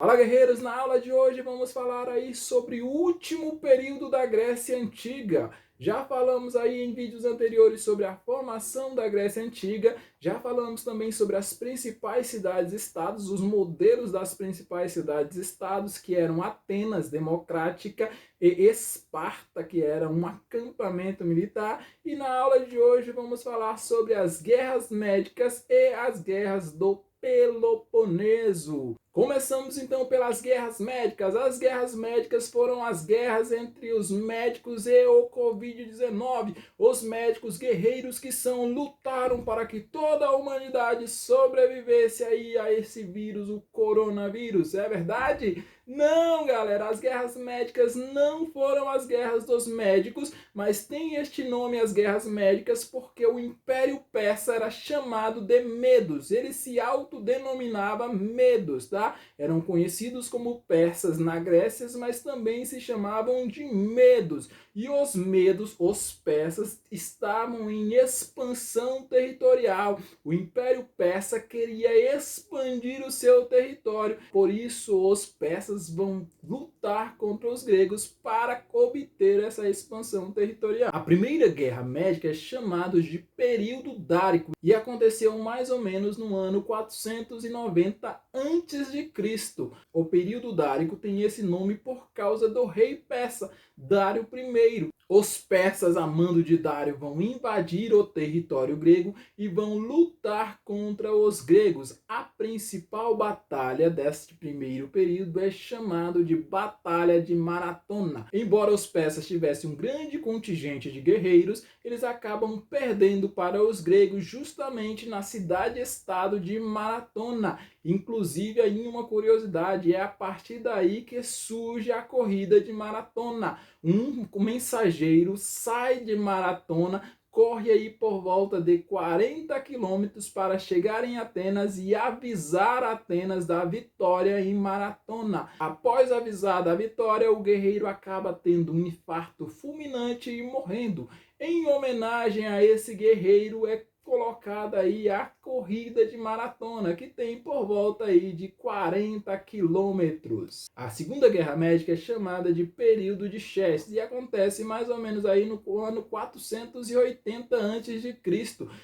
Fala, guerreiros! Na aula de hoje vamos falar aí sobre o último período da Grécia Antiga. Já falamos aí em vídeos anteriores sobre a formação da Grécia Antiga, já falamos também sobre as principais cidades-estados, os modelos das principais cidades-estados, que eram Atenas, democrática, e Esparta, que era um acampamento militar. E na aula de hoje vamos falar sobre as guerras médicas e as guerras do Peloponeso. Começamos então pelas guerras médicas. As guerras médicas foram as guerras entre os médicos e o Covid-19. Os médicos guerreiros que lutaram para que toda a humanidade sobrevivesse aí a esse vírus, o coronavírus. É verdade? Não, galera, as guerras médicas não foram as guerras dos médicos, mas tem este nome, as guerras médicas, porque o Império Persa era chamado de Medos. Ele se autodenominava Medos, tá? Eram conhecidos como persas na Grécia, mas também se chamavam de Medos. E os Medos, os persas, estavam em expansão territorial. O Império Persa queria expandir o seu território, por isso os persas vão lutar contra os gregos para obter essa expansão territorial. A primeira guerra médica é chamada de período dárico e aconteceu mais ou menos no ano 490 a.C. O período dárico tem esse nome por causa do rei persa, Dário I. Os persas, a mando de Dário, vão invadir o território grego e vão lutar contra os gregos. A principal batalha deste primeiro período é chamada de Batalha de Maratona. Embora os persas tivessem um grande contingente de guerreiros, eles acabam perdendo para os gregos justamente na cidade-estado de Maratona. Inclusive, aí uma curiosidade, é a partir daí que surge a corrida de maratona. Um mensageiro sai de Maratona, corre aí por volta de 40 quilômetros para chegar em Atenas e avisar Atenas da vitória em Maratona. Após avisar da vitória, o guerreiro acaba tendo um infarto fulminante e morrendo. Em homenagem a esse guerreiro é colocada aí a corrida de maratona, que tem por volta aí de 40 quilômetros. A Segunda Guerra Médica é chamada de período de Xerxes e acontece mais ou menos aí no ano 480 a.C.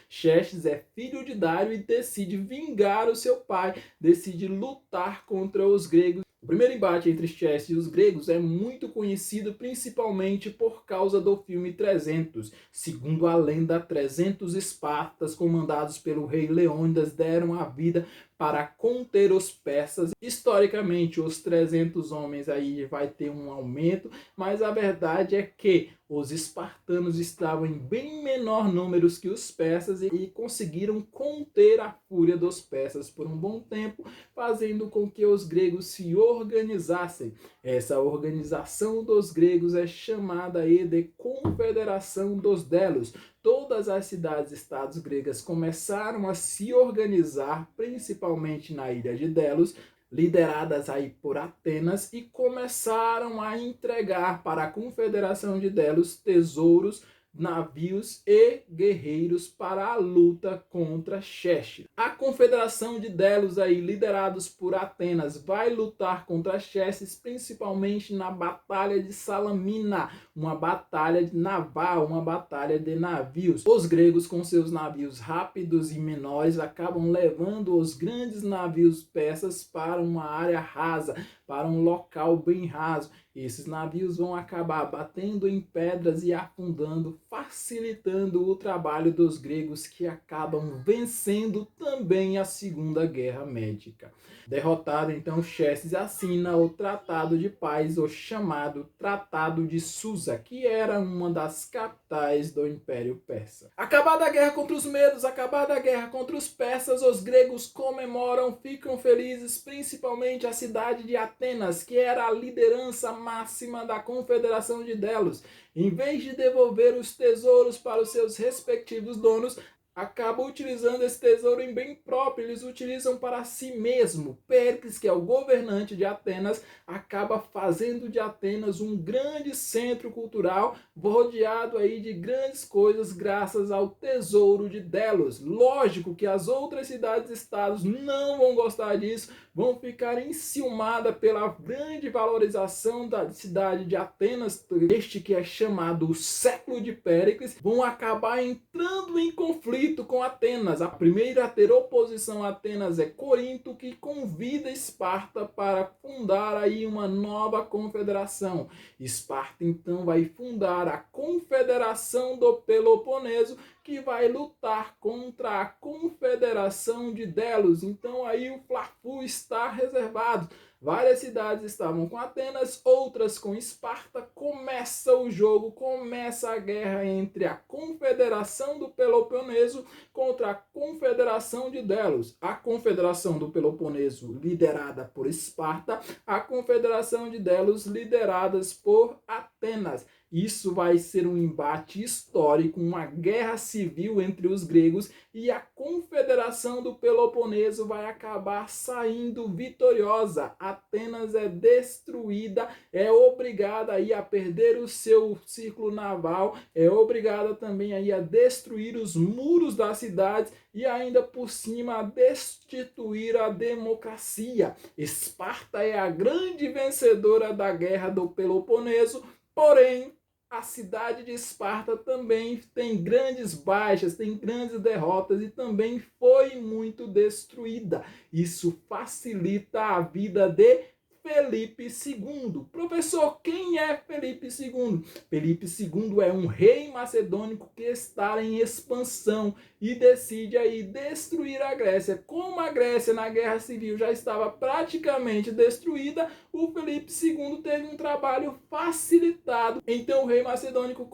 Xerxes é filho de Dário e decide vingar o seu pai, decide lutar contra os gregos. O primeiro embate entre Xerxes e os gregos é muito conhecido principalmente por causa do filme 300. Segundo a lenda, 300 espartas comandados pelo rei Leônidas deram a vida para conter os persas. Historicamente, os 300 homens aí vai ter um aumento, mas a verdade é que os espartanos estavam em bem menor número que os persas e conseguiram conter a fúria dos persas por um bom tempo, fazendo com que os gregos se organizassem. Essa organização dos gregos é chamada aí de Confederação dos Delos. Todas as cidades-estados gregas começaram a se organizar, principalmente na ilha de Delos, lideradas aí por Atenas, e começaram a entregar para a Confederação de Delos tesouros, navios e guerreiros para a luta contra Xerxes. A Confederação de Delos, aí, liderados por Atenas, vai lutar contra Xerxes principalmente na Batalha de Salamina, uma batalha naval, uma batalha de navios. Os gregos, com seus navios rápidos e menores, acabam levando os grandes navios persas para uma área rasa, para um local bem raso. Esses navios vão acabar batendo em pedras e afundando, facilitando o trabalho dos gregos, que acabam vencendo também a Segunda Guerra Médica. Derrotado, então, Xerxes assina o Tratado de Paz, o chamado Tratado de Susa, que era uma das capitais do Império Persa. Acabada a guerra contra os medos, acabada a guerra contra os persas, os gregos comemoram, ficam felizes, principalmente a cidade de Atenas, que era a liderança máxima da Confederação de Delos. Em vez de devolver os tesouros para os seus respectivos donos, acabam utilizando esse tesouro em bem próprio, eles utilizam para si mesmo. Péricles, que é o governante de Atenas, acaba fazendo de Atenas um grande centro cultural, rodeado aí de grandes coisas graças ao tesouro de Delos. Lógico que as outras cidades-estados não vão gostar disso, vão ficar enciumadas pela grande valorização da cidade de Atenas, este que é chamado o século de Péricles, vão acabar entrando em conflito com Atenas. A primeira a ter oposição a Atenas é Corinto, que convida Esparta para fundar aí uma nova confederação. Esparta então vai fundar a Confederação do Peloponeso, que vai lutar contra a Confederação de Delos. Então aí o Fla-Flu está reservado. Várias cidades estavam com Atenas, outras com Esparta. Começa o jogo, começa a guerra entre a Confederação do Peloponeso contra a Confederação de Delos. A Confederação do Peloponeso liderada por Esparta, a Confederação de Delos lideradas por Atenas. Isso vai ser um embate histórico, uma guerra civil entre os gregos, e a Confederação do Peloponeso vai acabar saindo vitoriosa. Atenas é destruída, é obrigada aí a perder o seu círculo naval, é obrigada também aí a destruir os muros das cidades e ainda por cima a destituir a democracia. Esparta é a grande vencedora da guerra do Peloponeso, porém a cidade de Esparta também tem grandes baixas, tem grandes derrotas e também foi muito destruída. Isso facilita a vida de Felipe II. Professor, quem é Felipe II? Felipe II é um rei macedônico que está em expansão e decide aí destruir a Grécia. Como a Grécia na Guerra Civil já estava praticamente destruída, o Felipe II teve um trabalho facilitado. Então o rei macedônico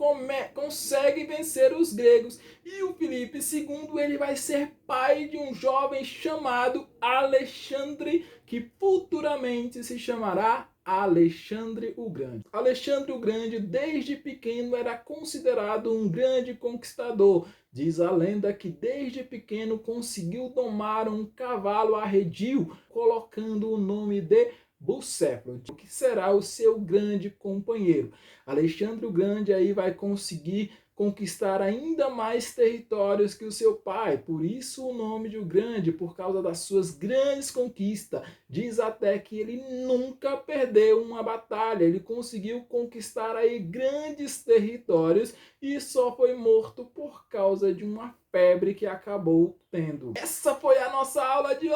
consegue vencer os gregos e o Felipe II ele vai ser pai de um jovem chamado Alexandre, que futuramente se chamará Alexandre o Grande. Alexandre o Grande, desde pequeno, era considerado um grande conquistador. Diz a lenda que desde pequeno conseguiu domar um cavalo arredio, colocando o nome de Bucéfalo, que será o seu grande companheiro. Alexandre o Grande aí vai conseguir conquistar ainda mais territórios que o seu pai, por isso o nome de o Grande, por causa das suas grandes conquistas. Diz até que ele nunca perdeu uma batalha, ele conseguiu conquistar aí grandes territórios e só foi morto por causa de uma febre que acabou tendo. Essa foi a nossa aula de hoje.